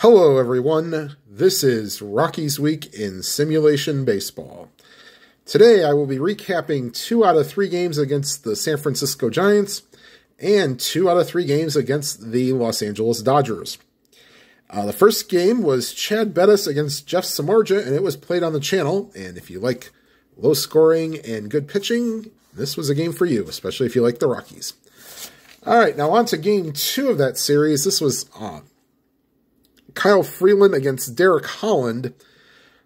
Hello everyone, this is Rockies Week in Simulation Baseball. Today I will be recapping 2 out of 3 games against the San Francisco Giants and 2 out of 3 games against the Los Angeles Dodgers. The first game was Chad Bettis against Jeff Samardzija, and it was played on the channel, and if you like low scoring and good pitching, this was a game for you, especially if you like the Rockies. Alright, now on to game 2 of that series. This was Kyle Freeland against Derek Holland.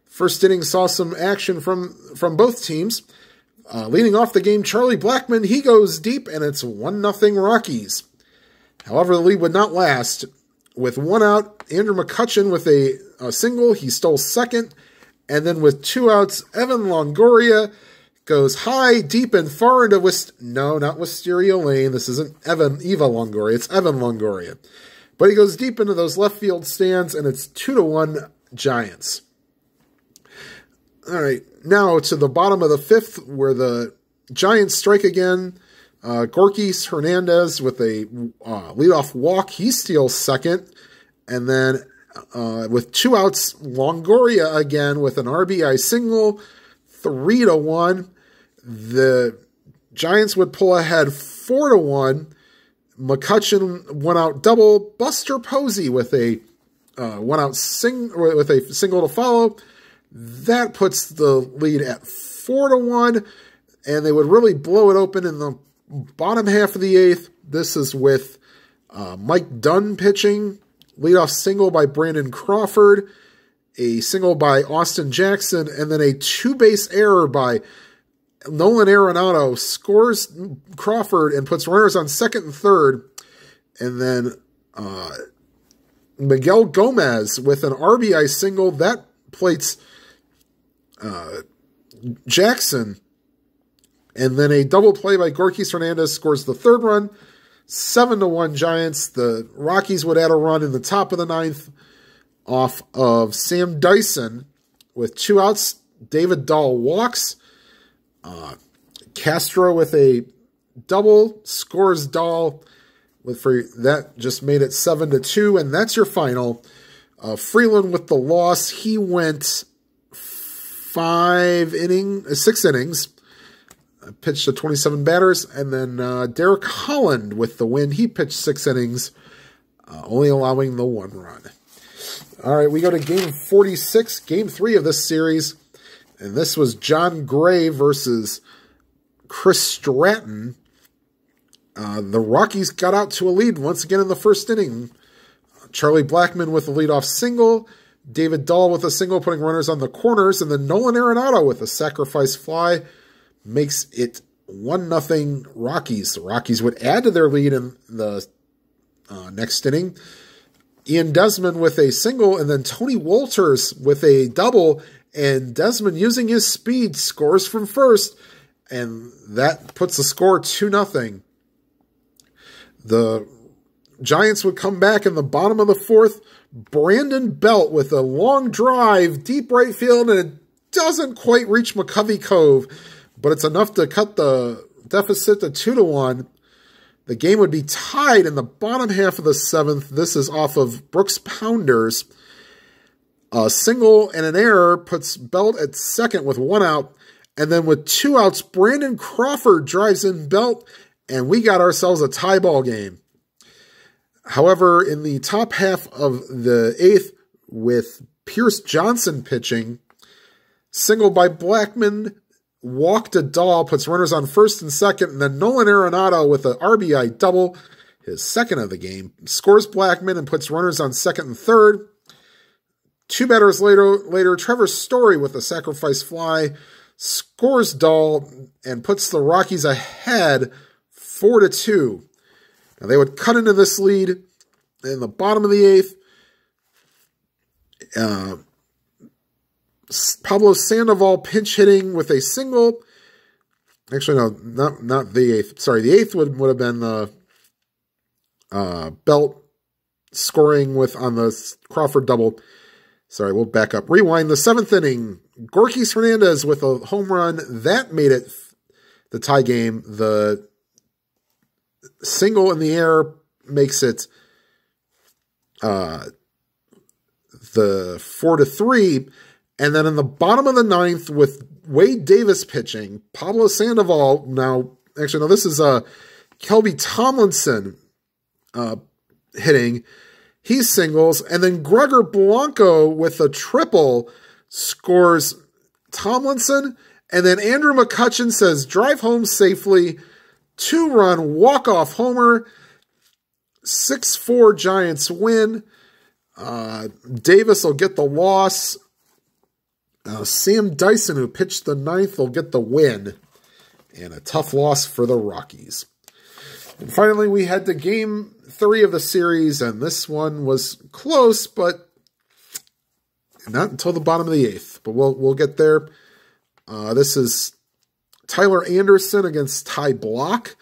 First inning saw some action from both teams. Leading off the game, Charlie Blackmon, he goes deep, and it's 1-0 Rockies. However, the lead would not last. With 1 out, Andrew McCutchen with a single, he stole second. And then with 2 outs, Evan Longoria goes high, deep, and far into not Wisteria Lane. This isn't Eva Longoria, it's Evan Longoria. But he goes deep into those left field stands, and it's 2-1 Giants. All right, now to the bottom of the 5th, where the Giants strike again. Rockies Hernandez with a leadoff walk. He steals second. And then with 2 outs, Longoria again with an RBI single. 3-1. The Giants would pull ahead 4-1. McCutchen 1 out double. Buster Posey with a 1 out single to follow. That puts the lead at 4-1, and they would really blow it open in the bottom half of the 8th. This is with Mike Dunn pitching. Leadoff single by Brandon Crawford, a single by Austin Jackson, and then a 2-base error by Nolan Arenado scores Crawford and puts runners on second and third. And then Miguel Gomez with an RBI single. That plates Jackson. And then a double play by Rockies Hernandez scores the 3rd run. 7-1 Giants. The Rockies would add a run in the top of the 9th off of Sam Dyson. With 2 outs, David Dahl walks. Castro with a double scores Dahl. That just made it 7-2, and that's your final. Freeland with the loss. He went 6 innings. Pitched to 27 batters, and then Derek Holland with the win. He pitched 6 innings, only allowing the 1 run. All right, we go to game 46, game 3 of this series, and this was John Gray versus Chris Stratton. The Rockies got out to a lead once again in the first inning. Charlie Blackmon with a leadoff single, David Dahl with a single putting runners on the corners, and then Nolan Arenado with a sacrifice fly makes it 1-0 Rockies. The Rockies would add to their lead in the next inning. Ian Desmond with a single, and then Tony Wolters with a double, and Desmond, using his speed, scores from first, and that puts the score 2-0. The Giants would come back in the bottom of the 4th. Brandon Belt with a long drive, deep right field, and it doesn't quite reach McCovey Cove, but it's enough to cut the deficit to 2-1. The game would be tied in the bottom half of the 7th. This is off of Brooks Pounders. A single and an error puts Belt at second with 1 out. And then with 2 outs, Brandon Crawford drives in Belt, and we got ourselves a tie ball game. However, in the top half of the 8th, with Pierce Johnson pitching, single by Blackmon, walk to Dahl, puts runners on first and second, and then Nolan Arenado with an RBI double, his 2nd of the game, scores Blackmon and puts runners on second and third. 2 batters later, Trevor Story with a sacrifice fly scores Dahl and puts the Rockies ahead 4-2. Now they would cut into this lead in the bottom of the 8th. Pablo Sandoval pinch hitting with a single. Actually, no, not the 8th. Sorry, the 8th would have been the Belt scoring on the Crawford double. Sorry, we'll back up. Rewind. The 7th inning, Rockies Hernandez with a home run. That made it the tie game. The single in the air makes it the 4-3. And then in the bottom of the ninth, with Wade Davis pitching, Pablo Sandoval this is Kelby Tomlinson hitting. He singles, and then Gregor Blanco with a triple scores Tomlinson, and then Andrew McCutchen says, drive home safely, 2-run walk-off homer, 6-4 Giants win. Davis will get the loss. Sam Dyson, who pitched the ninth, will get the win, and a tough loss for the Rockies. And finally, we head to Game 3 of the series, and this one was close, but not until the bottom of the eighth. But we'll get there. This is Tyler Anderson against Ty Block.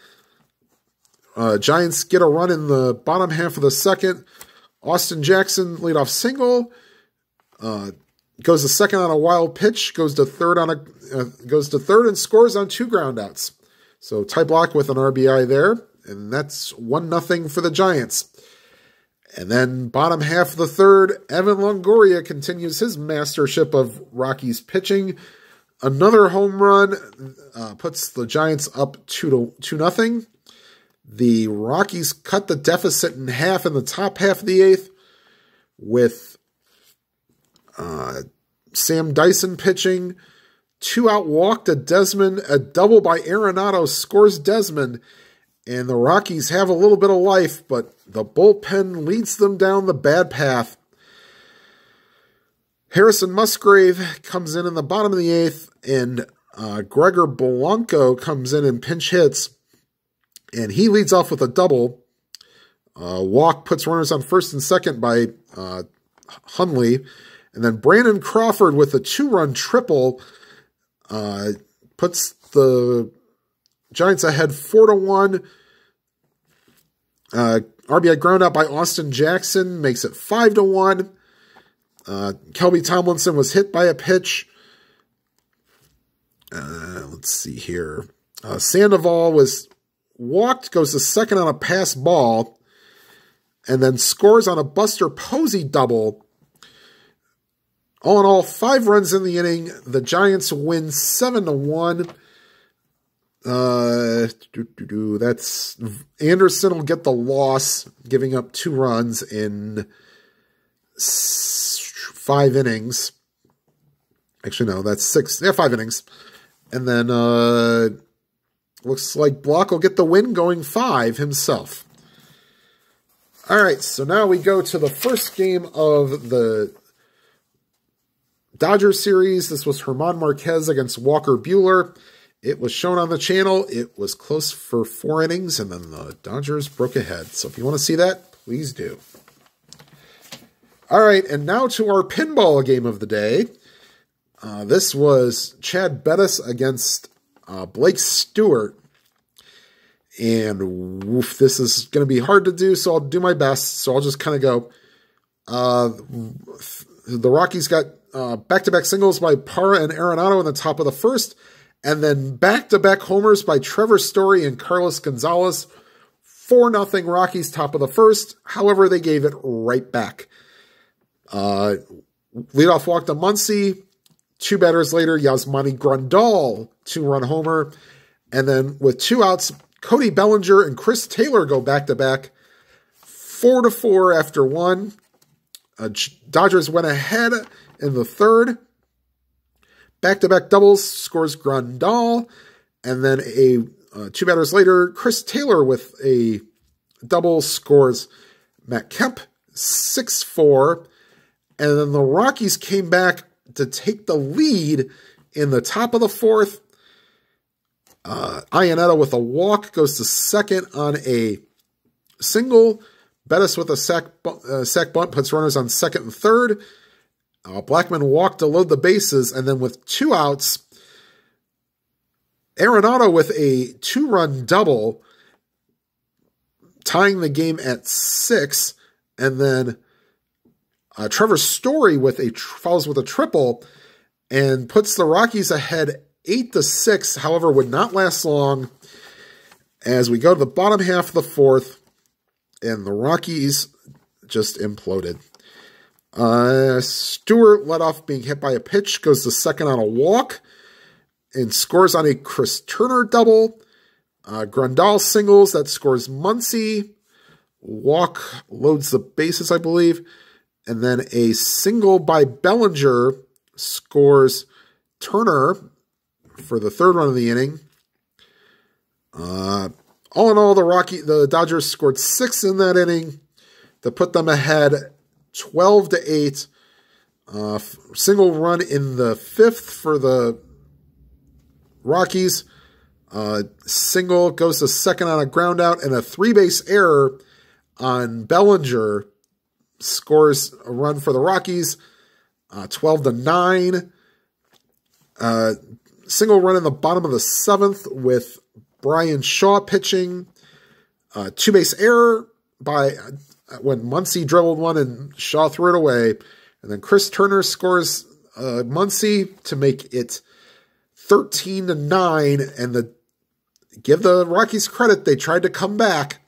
Giants get a run in the bottom half of the second. Austin Jackson leadoff single. Goes to second on a wild pitch. Goes to third and scores on 2 groundouts. So Ty Block with an RBI there. And that's 1-0 for the Giants. And then bottom half of the third, Evan Longoria continues his mastership of Rockies pitching. Another home run puts the Giants up 2-0. The Rockies cut the deficit in half in the top half of the eighth with Sam Dyson pitching. 2-out walk to Desmond. A double by Arenado scores Desmond. And the Rockies have a little bit of life, but the bullpen leads them down the bad path. Harrison Musgrave comes in the bottom of the eighth, and Gregor Blanco comes in and pinch hits. And he leads off with a double. Walk puts runners on first and second by Hundley. And then Brandon Crawford with a 2-run triple puts the Giants ahead 4-1. RBI ground out by Austin Jackson makes it 5-1. Kelby Tomlinson was hit by a pitch. Let's see here. Sandoval was walked, goes to second on a pass ball, and then scores on a Buster Posey double. All in all, 5 runs in the inning. The Giants win 7-1. That's Anderson will get the loss, giving up 2 runs in 5 innings. Actually, no, that's 6. Yeah, 5 innings. And then looks like Block will get the win, going 5 himself. All right, so now we go to the first game of the Dodgers series. This was German Marquez against Walker Buehler. It was shown on the channel. It was close for 4 innings, and then the Dodgers broke ahead. So if you want to see that, please do. All right, and now to our pinball game of the day. This was Chad Bettis against Blake Stewart. And woof, this is going to be hard to do, so I'll do my best. So I'll just kind of go. The Rockies got back-to-back singles by Parra and Arenado in the top of the first. And then back-to-back homers by Trevor Story and Carlos Gonzalez. 4-0 Rockies top of the first. However, they gave it right back. Leadoff walk to Muncy. 2 batters later, Yasmani Grandal, 2-run homer. And then with 2 outs, Cody Bellinger and Chris Taylor go back-to-back. 4-4 after 1. Dodgers went ahead in the third. Back-to-back doubles scores Grandal. And then 2 batters later, Chris Taylor with a double scores Matt Kemp. 6-4. And then the Rockies came back to take the lead in the top of the fourth. Iannetta with a walk goes to second on a single. Bettis with a sack bunt puts runners on second and third. Blackman walked to load the bases, and then with 2 outs, Arenado with a 2-run double, tying the game at 6, and then Trevor Story with follows with a triple and puts the Rockies ahead 8-6. However, would not last long as we go to the bottom half of the fourth, and the Rockies just imploded. Stewart led off being hit by a pitch, goes to second on a walk, and scores on a Chris Turner double. Grandal singles, that scores Muncy. Walk loads the bases, I believe. And then a single by Bellinger scores Turner for the third run of the inning. All in all, the Dodgers scored 6 in that inning to put them ahead 12-8. Single run in the 5th for the Rockies. Single goes to second on a ground out, and a 3-base error on Bellinger scores a run for the Rockies. 12-9. Single run in the bottom of the 7th with Brian Shaw pitching. 2-base error by when Muncy dribbled one and Shaw threw it away. And then Chris Turner scores Muncy to make it 13-9. And give the Rockies credit, they tried to come back.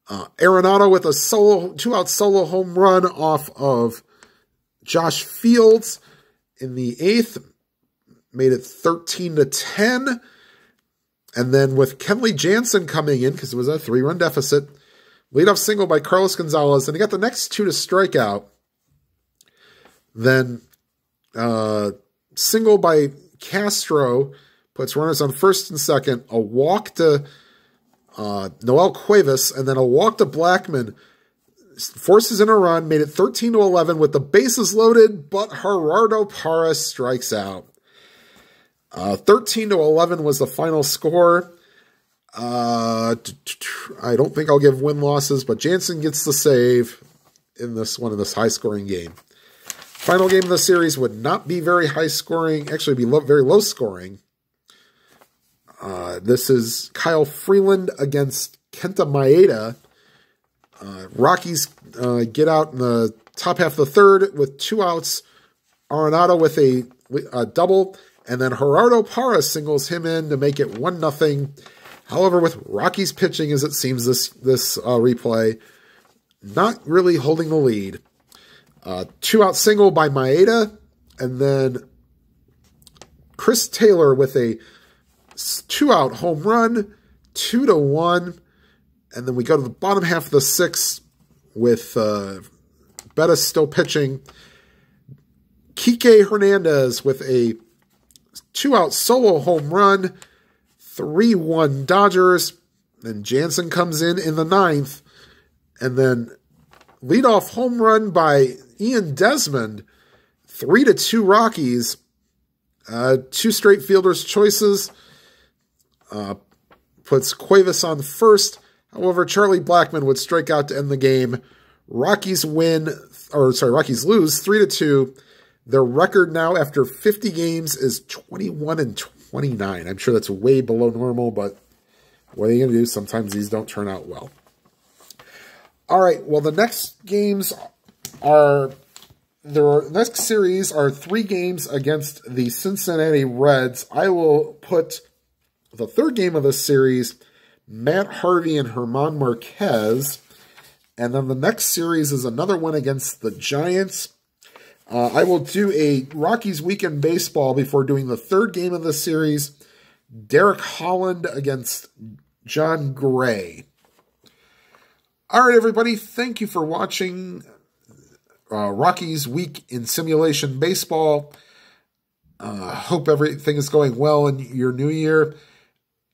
Arenado with a 2-out solo home run off of Josh Fields in the 8th. Made it 13-10. And then with Kenley Jansen coming in, because it was a 3-run deficit, leadoff single by Carlos Gonzalez, and he got the next 2 to strike out. Then single by Castro puts runners on first and second. A walk to Noel Cuevas, and then a walk to Blackman. Forces in a run, made it 13-11 with the bases loaded, but Gerardo Parra strikes out. 13-11 was the final score. I don't think I'll give win-losses, but Jansen gets the save in this high-scoring game. Final game of the series would not be very high-scoring, actually be very low-scoring. This is Kyle Freeland against Kenta Maeda. Rockies get out in the top half of the third with 2 outs. Arenado with a double. And then Gerardo Parra singles him in to make it 1-0. However, with Rockies pitching, as it seems this replay, not really holding the lead. 2-out single by Maeda. And then Chris Taylor with a 2-out home run, 2-1. And then we go to the bottom half of the 6th with Bettis still pitching. Kike Hernandez with a 2-out solo home run, 3-1 Dodgers. Then Jansen comes in the 9th. And then leadoff home run by Ian Desmond, 3-2 Rockies. 2 straight fielders' choices. Puts Cuevas on first. However, Charlie Blackman would strike out to end the game. Rockies lose 3-2. Their record now after 50 games is 21-29. I'm sure that's way below normal, but what are you going to do? Sometimes these don't turn out well. All right, well, the next games next series are 3 games against the Cincinnati Reds. I will put the third game of this series, Matt Harvey and Herman Marquez. And then the next series is another one against the Giants. I will do a Rockies weekend baseball before doing the third game of the series, Derek Holland against John Gray. All right, everybody, thank you for watching Rockies Week in Simulation Baseball. Hope everything is going well in your new year.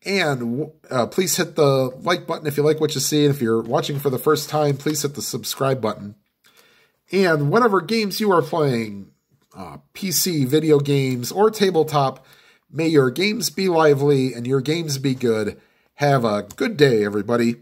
And please hit the like button if you like what you see. And if you're watching for the first time, please hit the subscribe button. And whatever games you are playing, PC, video games, or tabletop, may your games be lively and your games be good. Have a good day, everybody.